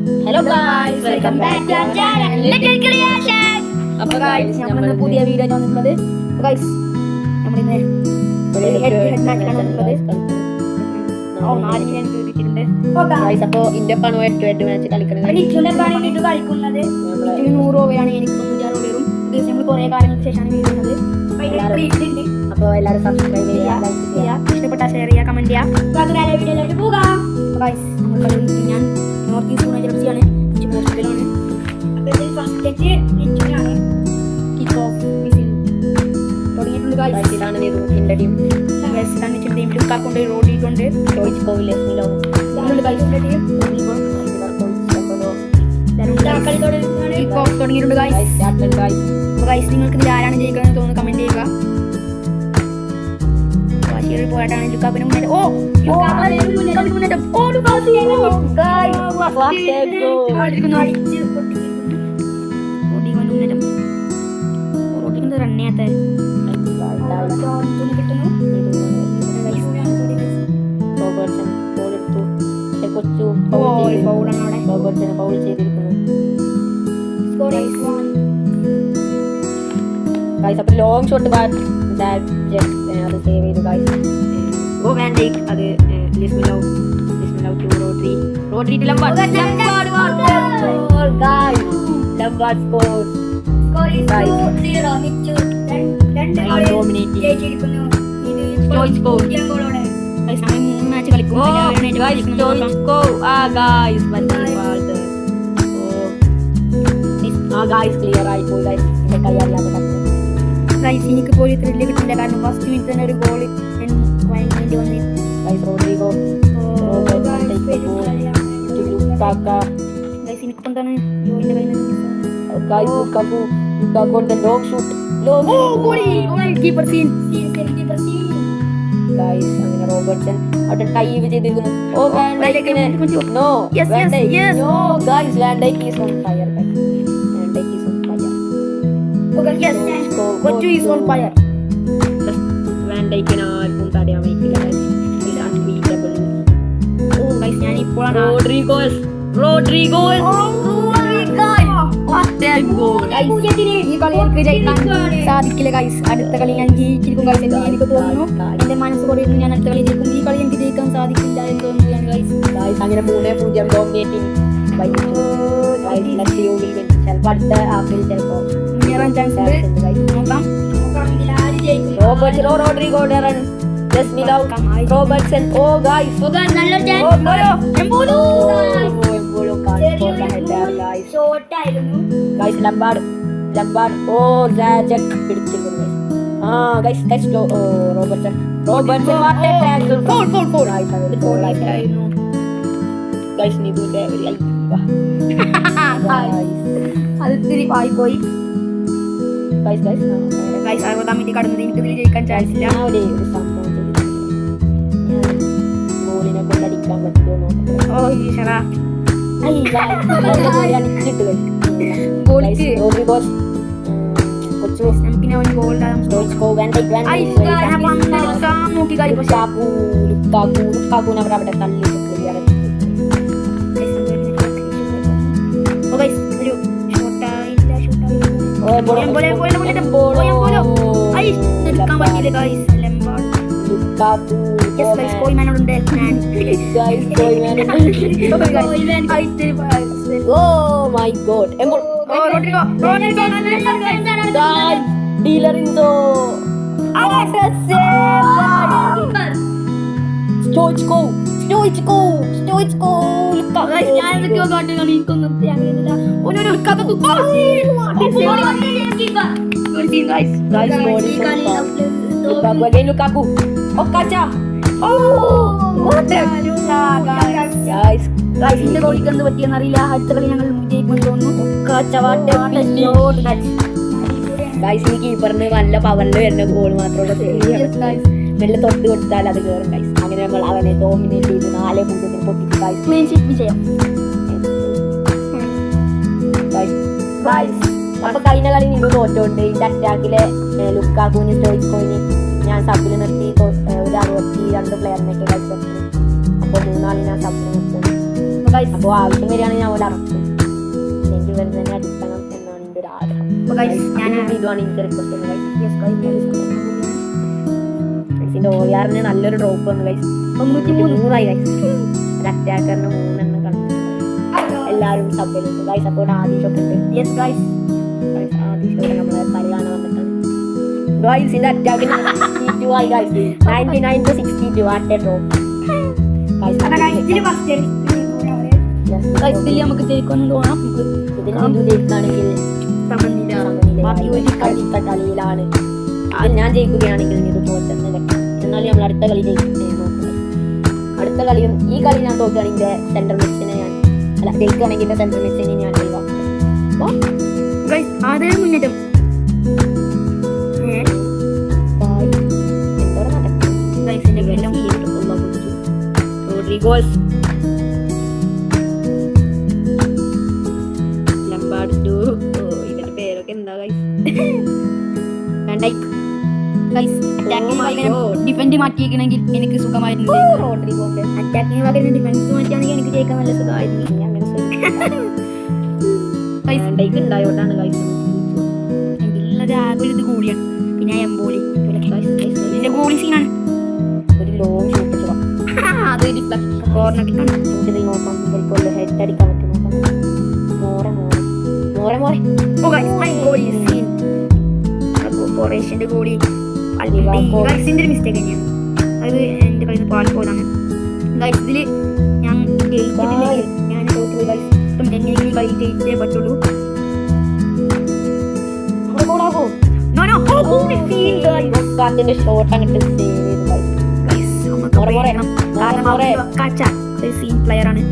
Hello guys, welcome back to our channel little creation. അപ്പോൾ guys, നമ്മൾ പുതിയ video വന്നിട്ടുള്ളത്. ഗായ്സ്, നമ്മൾ ഇന്ന് ഒരു ഹെഡ് മാച്ച് വന്നിട്ടുള്ളത്. ഗായ്സ്, അപ്പോൾ ഇന്ത്യ പാണോ ഹെഡ് മാച്ച് കളിക്കുന്നത്. ലിറ്റിന്റെ പാണോ ഇത് കളിക്കുന്നത്. 100 ഓവറാണ്, എനിക്ക് 96 ഓവറും. ഗായ്സ്, നമ്മൾ കുറേ കാലങ്ങൾക്ക് ശേഷമാണ് വീഴുന്നത്. അപ്പോൾ എല്ലാവരും സബ്സ്ക്രൈബ് ചെയ്യുക, ലൈക്ക് ചെയ്യുക, ഇഷ്ടപ്പെട്ട ഷെയർ ചെയ്യുക, കമന്റ് ചെയ്യുക. അപ്പോൾ വീഡിയോയിലേക്ക് പോകാം. ഗായ്സ്, ഞാൻ നോർത്ത് ഈസ്റ്റ് യുണൈറ്റഡ് ആണ്, പോർച്ചുഗലാണ്. അപ്പോൾ ഫസ്റ്റ് ടച്ച് ലിറ്റിനാണ്. കിക്ക് ഓഫ് വിസിൽ തുടങ്ങിയിട്ടുണ്ട്. ഗായ്സ്, ഇതാണ് ഇന്ത്യ ടീം. ഗായ്സ്, ഇതാണ് ലിറ്റിൻ ടീം. ലുക്കാക്കുണ്ട്, റോഡിക്കുണ്ട്, ചോയ്സ് കോവിലെ ഫിലോൺ. ഇതാണ് guys India team. Kick off തുടങ്ങിയിട്ടുണ്ട്. ഗായ്സ്, ഗായ്സ്, നിങ്ങൾക്ക് ഇതിൽ ആരാണ് ജയിക്കുന്നത് തോന്നുന്നു കമന്റ് ചെയ്യുക. പോരാട്ടാണ് ലുക്കാപ്പിന് മുന്നേറ്റം. റണ്ണേത്തെ ലോങ് ഷോട്ട് അത് സേവ് ചെയ്തു. ഗായ്സ്, ഗോ വാൻ ഡൈക്ക്, അത് ലിസ്മിലോ to Rodri to Lampard. Guys, Lampard score is 2-0. നിച്ചു രണ്ട് ഗോൾ ജയിച്ചിരിക്കുന്നു. ഇത് ചോയ്സ് ഗോൾ ഗോളോടെ. ഗായ്സ്, നമ്മൾ 3 മാച്ച് കളിക്കും. ഗായ്സ്, ചോയ്സ് ഗോൾ. ഗായ്സ്, ബന്ധവാൾഡ്. ഗായ്സ്, ക്ലിയർ ആയി പോയി. ഗായ്സ്, ഇതിന്റെ കൈയറിയാതെ കണ്ടു. ഗായ്സ്, എനിക്ക് പോലും ത്രില്ല് കിട്ടില്ല, കാരണം ഫസ്റ്റ് മിനിറ്റ് തന്നെ ഒരു ഗോൾ വഴങ്ങേണ്ടി വന്നു. ഗായ്സ്, റോഡ്രിഗോ, ഗായ്സ്, എനിക്ക് എന്താണ് ജോയിന്റെ കയ്യിൽ നിന്ന്. Guys, Lukaku on the long shoot. Keeper scene. Guys, അങ്ങനെ റോബർട്ട്സൺ അവിടെ ടൈവ് ചെയ്തിരിക്കുന്നു. വാൻ ഡൈക്കിനെ no. No guys, Van Dijk is on fire. Van Dijk is on fire. കൊച്ചു ഈസ് ഓൺ ഫയർ. വാൻ ഡൈക്കിനെ ആർക്കും തടയാൻ പറ്റില്ല. അൺബീറ്റബിൾ. ഗായ്സ്, ഞാൻ ഇപ്പോഴാണ് റോഡ്രിഗോസ് ഈ കളി എനിക്ക് ജയിക്കാൻ സാധിക്കില്ല. ഗായ്സ്, അടുത്ത കളി ഞാൻ ജയിച്ചിരിക്കും. ഗായ്സ്, എനിക്ക് തോന്നുന്നു, എന്റെ മനസ്സ് പറയുന്നു ഞാൻ അടുത്ത കളി ജയിക്കും. ഈ കളി എനിക്ക് ജയിക്കാൻ സാധിക്കില്ല എന്ന് തോന്നുന്നു ഞാൻ. ഗായ്സ്, അങ്ങനെ 3-0 ഡോമിനേറ്റിംഗ്. ചിലപ്പോൾ അടുത്ത ഹാഫിൽ ചിലപ്പോൾ മുന്നേറാൻ ചാൻസ് ഉണ്ട്. നോക്കാം Rodrigo run. Robertson. Oh guys, നല്ലൊരു ചാൻസ്. ഷോട്ട് ആയിരുന്നു. Guys, Lampard. സാജക് പിടിച്ചിരുന്നു. Guys, Robertson what a tackle. Goal ആയിരുന്നു. ഗായ്സ്, നിബുന്റെ അത് ഇത്തിരി പോയി. ഗായ്സ്, 60 മിനിറ്റ് കടന്നത്. എനിക്ക് ഇതിൽ ജയിക്കാൻ ചാൻസ് ഇല്ല. ഗോളിനെ കൊണ്ടടിക്കാൻ പറ്റുമോ നോക്കാം. അവിടെ തള്ളി Oh my god. Di Lorenzo. Stoichkov. Lukaku. Kaca. Guys, ഇതിന്റെ ഗോളിക്ക് പറ്റിയെന്ന് അറിയില്ല. അടുത്ത കളി ഞങ്ങൾ ജയിക്കുമെന്ന് തോന്നുന്നു. ഗായ്സ്, ഈ കീപ്പറിന് നല്ല പവറിൽ വരുന്ന ഗോൾ മാത്രമുള്ള മെല്ലെ തൊട്ട് കൊടുത്താൽ അത് കയറും. ഗായ്സ്, അങ്ങനെ നമ്മൾ അവനെ ഡോമിനേറ്റ് ചെയ്ത് 4-0 പൊട്ടിച്ചു. ഗായ്സ്, ക്ലീൻഷീറ്റ് വിജയം. ഗായ്സ്, അപ്പൊ കഴിഞ്ഞ കളി നിങ്ങൾ തോറ്റോണ്ട് ഇതിന്റെ അറ്റാക്കിലെ ലുക്കാക്കുവിന് സ്റ്റോയിക്കോയിന് ഞാൻ സബിൽ നിർത്തി. ഒരു 62 പ്ലെയറിനൊക്കെ കളിച്ചു. അപ്പോൾ 3 ഞാൻ സബിൽ നിർത്തുന്നു. അപ്പോൾ ആവശ്യം വരികയാണെങ്കിൽ ഞാൻ അവിടെ ഇറക്കും. എനിക്ക് വെറുതെ തന്നെ അടിക്കണം എന്നാണ് എൻ്റെ ഒരു ആഗ്രഹം. ഇതുമാണ് എനിക്ക് റിക്വസ്റ്റ് ഇതിൻ്റെ ORന് നല്ലൊരു ഡ്രോപ്പ് വന്നു ഗൈസ്. 93 ഗൈസ്. ഒരു അറ്റാക്കറിന് 3 എണ്ണം കണ്ടിട്ടുണ്ട്. എല്ലാവരും സബ്ബിലുണ്ട് ഗൈസ്. അപ്പോൾ ആദീഷൊക്കെ ഉണ്ട്. യെസ് ഗൈസ്, ആദീഷൊക്കെ നമ്മളെ കളി കാണാൻ വന്നിട്ടാണ് ഗൈസ്. ഇതിൻ്റെ അറ്റാക്കിന് 62 ആയി ഗൈസ്. 99 to 62 ആറ്റ് ഡ്രോപ്പ് നമുക്ക് ജയിക്കൊന്നും തോന്നാം. ഇതിന് ജയിക്കുകയാണെങ്കിൽ കളിയിലാണ്. ഞാൻ ജയിക്കുകയാണെങ്കിൽ ഇത് തോറ്റെന്ന് വെക്കാം. എന്നാലും നമ്മൾ അടുത്ത കളി നോക്കുക. അടുത്ത കളിയും ഈ കളി ഞാൻ തോക്കുകയാണെങ്കിൽ സെൻട്രൽ മിക്സിനെ ഞാൻ ജയിക്കുകയാണെങ്കിൽ സെൻട്രൽ മിക്സിനെ ഞാൻ മുന്നേറ്റം റോഡ്രിഗോസ് ലംബാർഡ് ടു ഇവരുടെ പേരൊക്കെ എന്താ ഡിഫൻഡ് മാറ്റിയേക്കണെങ്കിൽ എനിക്ക് സുഖമായിരുന്നു. അറ്റാക്കിംഗ് പകരം ഡിഫൻസ് മാറ്റിയാണെങ്കിൽ എനിക്ക് ജയിക്കാൻ നല്ല സുഖമായിരുന്നു. ഉണ്ടായോണ്ടാണ് ഇത് കൂടിയാണ്. പിന്നെ എംബോളി ഇതിന്റെ ഗോളി സീനാണ്. ഒരു ലോങ് ഷോട്ട് അത് കോർണർ ഹെഡ് അടിക്കാൻ പറ്റും. കോർപ്പറേഷന്റെ ഗോളി ഗൈസിന്റെ ഒരു മിസ്റ്റേക്ക് തന്നെയാണ്. അത് എന്റെ കയ്യിൽ നിന്ന് പാളിപ്പോയതാണ് ഗൈസ്. ഇതില് ഞാൻ എങ്ങനെയെങ്കിലും കളി ജയിച്ചേ പറ്റുള്ളൂ. ഷോട്ട് അങ്ങോട്ട് പ്ലെയർ ആണ്.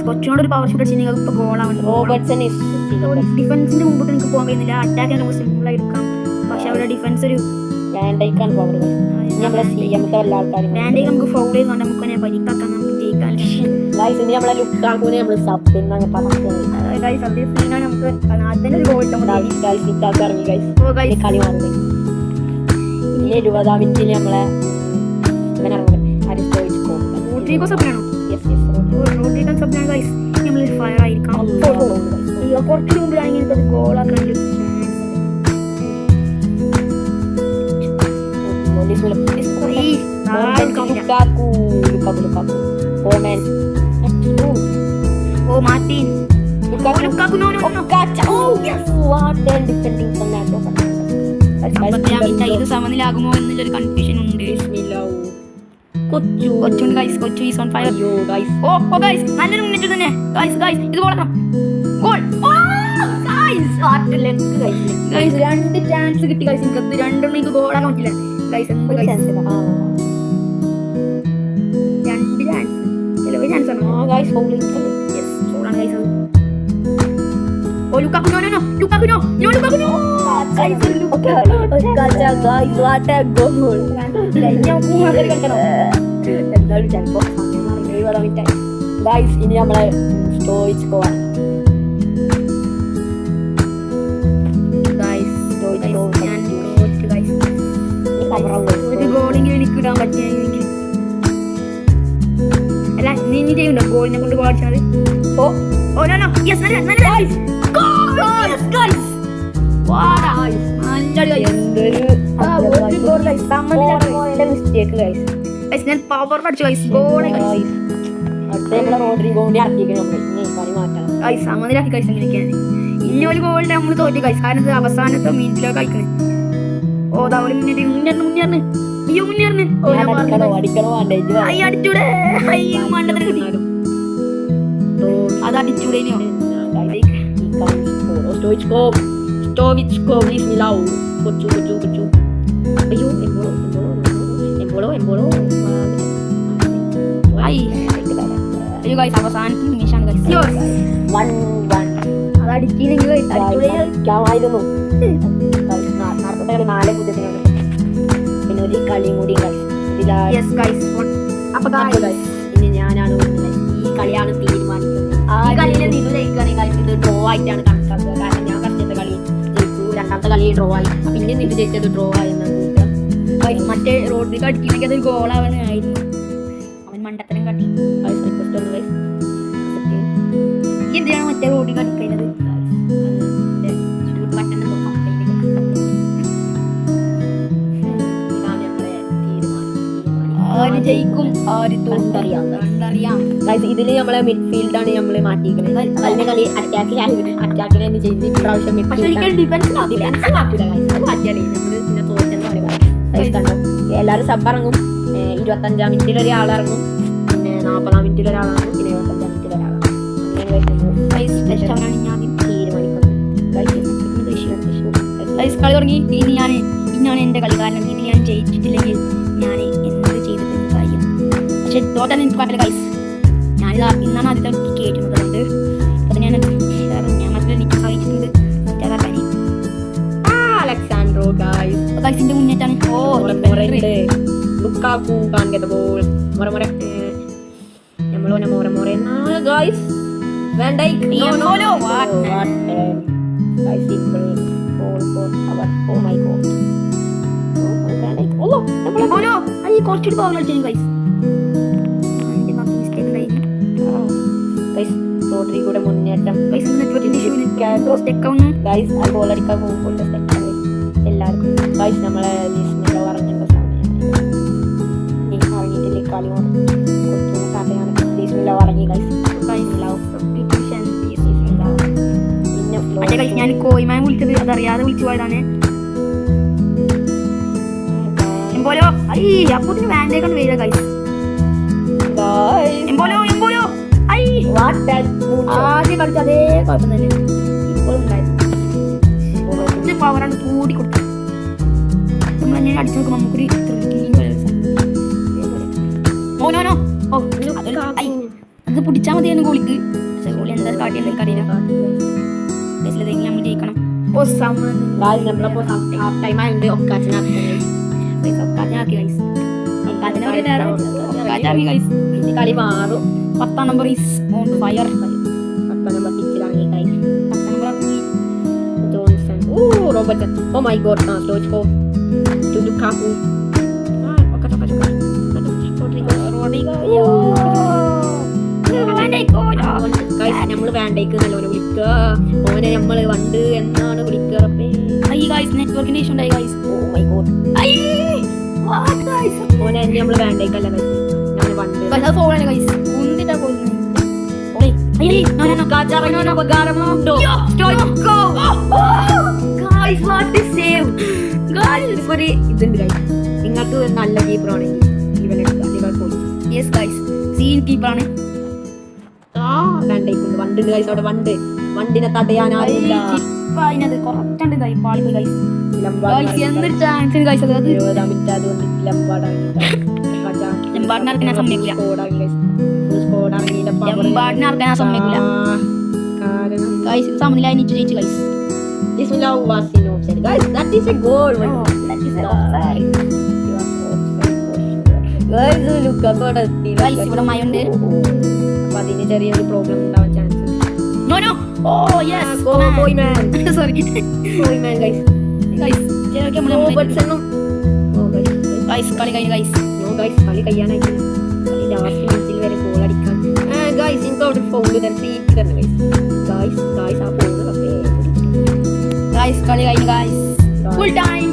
കൊച്ചിനോട് പവർ ഷൂട്ട് അടിച്ചാൽ ഇപ്പൊ ഗോളാണ്. ഡിഫൻസിന്റെ മുമ്പോട്ട് എനിക്ക് പോകാൻ കഴിയുന്നില്ല. അറ്റാക്ക് നമുക്ക് സിമ്പിൾ ആയി എടുക്കാം. പക്ഷെ അവിടെ ഡിഫൻസ് ഒരു നമുക്ക് ഫൗൾ ചെയ്യുന്നതുകൊണ്ട് നമുക്ക് തന്നെ പരിക്കാക്കാൻ നമുക്ക് ജയിക്കാൻ. ഫയർ ആയിരിക്കാം. കുറച്ചു മുമ്പിലാണെങ്കിൽ ഗോളാക്കാൻ സമനിലാകുമോ എന്നുള്ളൊരു കൺഫ്യൂഷൻ ഉണ്ട്. നല്ലൊരു മുന്നേറ്റം തന്നെ. ഇത് കൊടുക്കണം. രണ്ട് ചാൻസ് കിട്ടി ഗൈസ്. എനിക്ക് രണ്ടെണ്ണം എനിക്ക് ഗോളാക്കാൻ പറ്റില്ല ഗൈസ്. എന്ത് ചാൻസ്? രണ്ട് ചാൻസ് ചാൻസ് ആണ്. ഇനി നമ്മളെ സ്റ്റോയിച്ച്കോ ഒരു ഗോളെങ്കിലും എനിക്ക് ഇടാൻ പറ്റിയെങ്കിൽ അല്ല നീ ചെയ്യുന്നുണ്ടോ ഗോളിനെ കൊണ്ട് പാടിച്ചാൽ ഞാൻ പവർ അടിച്ചു സമനിലാക്കി കഴിച്ചു. എങ്ങനെയൊക്കെയാണ് ഇന്നൊരു ഗോളിന്റെ നമ്മൾ തോറ്റി കഴിച്ചു. കാരണം ഇത് അവസാനത്തെ മിനിറ്റിലോ കഴിക്കണേ. അവസാനത്തെ നിമിഷമാണ് അതടിച്ചില്ലെങ്കിൽ പിന്നെ ഒരു കളിയും കൂടി ഇനി ഞാനാണ് ഈ കളിയാണ് തീരുമാനിക്കുന്നത്. ആ കളിയിൽ നിന്ന് ജയിക്കുകയാണെങ്കിൽ ഇത് ഡ്രോ ആയിട്ടാണ് കണക്കാക്കുക. കാരണം ഞാൻ ഫസ്റ്റത്തെ കളി രണ്ടാമത്തെ കളി ഡ്രോ ആയി. അപ്പൊ ഇനി നിന്റെ ജയിച്ചത് ഡ്രോ ആയി എന്നാണ് നോക്കുക. മറ്റേ റോഡിലേക്ക് അടിക്കണമെങ്കിൽ അതൊരു ഗോളാവാനായിരുന്നു. അവൻ മണ്ടത്തരം കാട്ടി. റിക്വസ്റ്റ് ഒന്ന് ഗൈസ് എന്തിനാണ് മറ്റേ റോഡിലേക്ക് അടിക്കുന്നത്? ആര് ജയിക്കും ആര് തോന്നറിയാം. ഇതില് നമ്മളെ മിഡ്ഫീൽഡാണ് നമ്മള് മാറ്റിയിരിക്കുന്നത്. കഴിഞ്ഞ കളി അറ്റാക്കിനെ ചെയ്ത് ഇപ്രാവശ്യം എല്ലാവരും സബ് ഇറങ്ങും. 25-ാം മിനിറ്റിൽ ഒരാളിറങ്ങും, പിന്നെ 40-ാം മിനിറ്റിൽ ഒരാളിറങ്ങും, പിന്നെ 25-ാം മിനിറ്റിൽ ഒരാളിറങ്ങും. കളി തുടങ്ങി. ഇനിയാണ് എന്റെ കളി. കാരണം ഇത് ഞാൻ ജയിച്ചിട്ടില്ലെങ്കിൽ ഞാൻ എന്ത് ചെയ്തിട്ടും കാര്യം. പക്ഷെ തോറ്റാൻ എനിക്ക് പറ്റില്ല ഗൈസ്. ഞാനിത് ഇന്നാണ് ആദ്യത്തെ കേട്ടുന്നത്. അതുകൊണ്ട് അത് ഞാൻ മറ്റേ എനിക്ക് സഹിച്ചിട്ടുണ്ട്. അലക്സാൻഡ്രോ ഗൈസിന്റെ മുന്നേറ്റാണ്. ലുക്കാക്കു കാണിക്കത്തെ ബോൾ ഗൈസ് കുറച്ചുകൂടി പവർ കളിച്ചു ഗൈസ്. കൂടെ മുന്നേറ്റം ഗോൾ അടിക്കാൻ പോകുമ്പോൾ എല്ലാവർക്കും ഗൈസ് നമ്മളെ പറഞ്ഞിട്ടുള്ള സമയം ഇറങ്ങിയിട്ടില്ല. കളി ഇറങ്ങി ഗൈസ്. ഞാൻ കോയിമാൻ വിളിച്ചത് അതറിയാതെ വിളിച്ചു പോയതാണ്. എംബോലോ അപ്പൊ വാൻഡേക്കാണ് വരിക ഗൈസ്. എംബോലോ ആദ്യം കളിച്ച അതേ കുഴപ്പം തന്നെ ഇപ്പോഴും ഉണ്ടായിരുന്നു. പവറാണ് കൂടി കൊടുത്തത്. നമ്മളെങ്ങനെ അടിച്ചു നോക്കുമ്പോൾ നമുക്കൊരു അത് പിടിച്ചാൽ മതിയായിരുന്നു ഗോളിക്ക്. പക്ഷെ ഗോളി എന്താ കാട്ടിയെന്ന് എനിക്കറിയില്ല. നമ്മൾ ജയിക്കണം. കളി മാറും. 10-ാം നമ്പർ ഈസ് ഓൺ ഫയർ. 10-ാം നമ്പർ പിച്ചിലാണ് guys. Johnson Robertson oh my God Stoichkov to Lukaku നമ്മള് വാൻഡേക്ക് നല്ലോണം വിളിക്കുക. ഓനെ നമ്മള് വണ്ട് എന്നാണ് വിളിക്കുക. നെറ്റ്വർക്കിന്റെ ഇഷ്യൂ ഉണ്ടായി ഗൈസ്. ഓ മൈ ഗോഡ് ഓനെ നമ്മള് വാൻഡേക്കല്ല ഗൈസ്. ഞാൻ വണ്ട് ഫോണാണ് ഗൈസ്. കുന്തിട്ടാ പോകുന്നത്. ഇതുണ്ട് ഗൈസ്. നിങ്ങൾക്ക് നല്ല കീപ്പറാണെങ്കിൽ യെസ് ഗൈസ് സീൻ കീപ്പറാണ്. വാൻഡേക്കുണ്ട് വണ്ടുണ്ട് ഗൈസ്. അവിടെ വണ്ടിനെ തടയാനാവില്ല. അതിനത് കുറച്ചുണ്ട് പാളി ഗൈസ്. എന്തൊരു ചാൻസ് ഗൈസ്. അത് 20-ാം മിനിറ്റ് അതുകൊണ്ട് ലംബാർഡിനെ സമ്മതിക്കില്ല. സമനില ജയിച്ചു guys. This love was in offside. Guys, that is a goal. That is offside. Guys, look up at it. Guys, ഇവിടെ മയുണ്ട്. അപ്പോൾ അതിന് ചെറിയൊരു പ്രോബ്ലം ഉണ്ടാവാൻ ചാൻസ് ഉണ്ട്. No. Oh yes. Boy man. Sorry. Boy man guys. Guys, ചെറിയ ബോൾസനും. Oh guys. Guys, കളി കഴിഞ്ഞു guys. No guys, കളി കഴിയാനായിട്ട്. കളി ലാസ്റ്റ് മിനിറ്റിൽ വരെ ഗോൾ അടിക്കാൻ. Guys, ഇൻകോ ഒരു ഫൗൾ തന്നെ guys. Guys ആ ഫൗൾ Guys, കളി കഴിഞ്ഞു guys. Full time.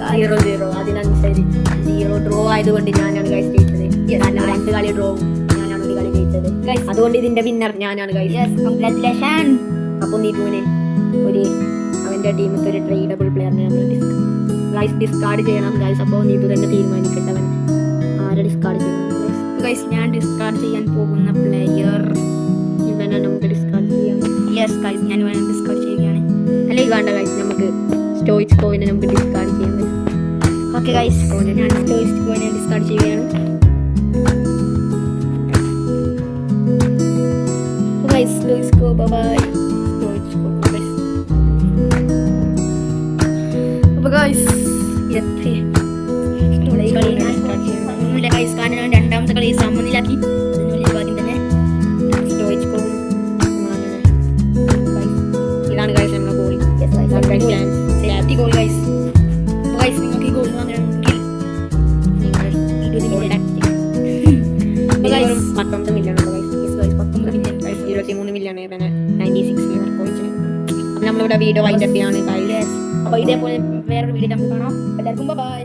0-0. അതിനനുസരിച്ച് 0 ഡ്രോ ആയതുകൊണ്ട് ഞാനാണ് ഗൈസ് ജയിച്ചത്. രണ്ട് കളി ഡ്രോ ഞാനാണ് ഒരു കളി ജയിച്ചത്. അതുകൊണ്ട് ഇതിന്റെ വിന്നർ ഞാനാണ് ഗൈസ്. Yes, congratulations. അപ്പോൾ നീതുവിനെ അവന്റെ ടീമിൽ ഒരു ട്രേഡബിൾ പ്ലെയറിനെ നമ്മൾ ഡിസ്കാർഡ് ചെയ്യണം ഗൈസ്. അപ്പോൾ നീതു തന്നെ തീരുമാനിക്കട്ടെ അവൻ ആരെ ഡിസ്കാർഡ് ചെയ്യണം. ഗൈസ് ഞാൻ ഡിസ്കാർഡ് ചെയ്യാൻ പോകുന്ന പ്ലെയർ ഇവനെ നമുക്ക് ഡിസ്കാർഡ് ചെയ്യാം. യെസ് ഗൈസ് ഞാൻ ഇവനെ ഡിസ്കാർഡ് ചെയ്യുകയാണ്. അല്ലെങ്കിൽ വേണ്ട ഗൈസ് നമുക്ക് സ്റ്റോയിച്ച്കോവിനെ നമുക്ക് ഡിസ്കാർഡ് ചെയ്യാം. ഓക്കെ ഗൈസ് ഞാൻ സ്റ്റോയിച്ച്കോവിനെ ഡിസ്കാർഡ് ചെയ്യുകയാണ്. Guys Stoichkov bye. Stoichkov guys. അപ്പോൾ ഗൈസ് എത്തി കളി ഡിസ്കാർഡ് ചെയ്യണം. ഒന്നുമില്ല ഗൈസ് കാരണം ഞാൻ രണ്ടാമത്തെ കളി സമനിലാക്കി. അതിനുള്ളിൽ ആദ്യം തന്നെ സ്റ്റോയിച്ച്കോ ഇതാണ് ഗൈസ് നമ്മുടെ ഗോളി. 23 മില്യൺ പിന്നെ 96 കോയിച്ചിന്. അപ്പം നമ്മളിവിടെ വീഡിയോ വൈൻഡപ്പ് ചെയ്യാണ്. അപ്പോൾ ഇതേപോലെ വേറൊരു വീഡിയോ നമുക്ക് കാണാം. എല്ലാവർക്കും ബൈ.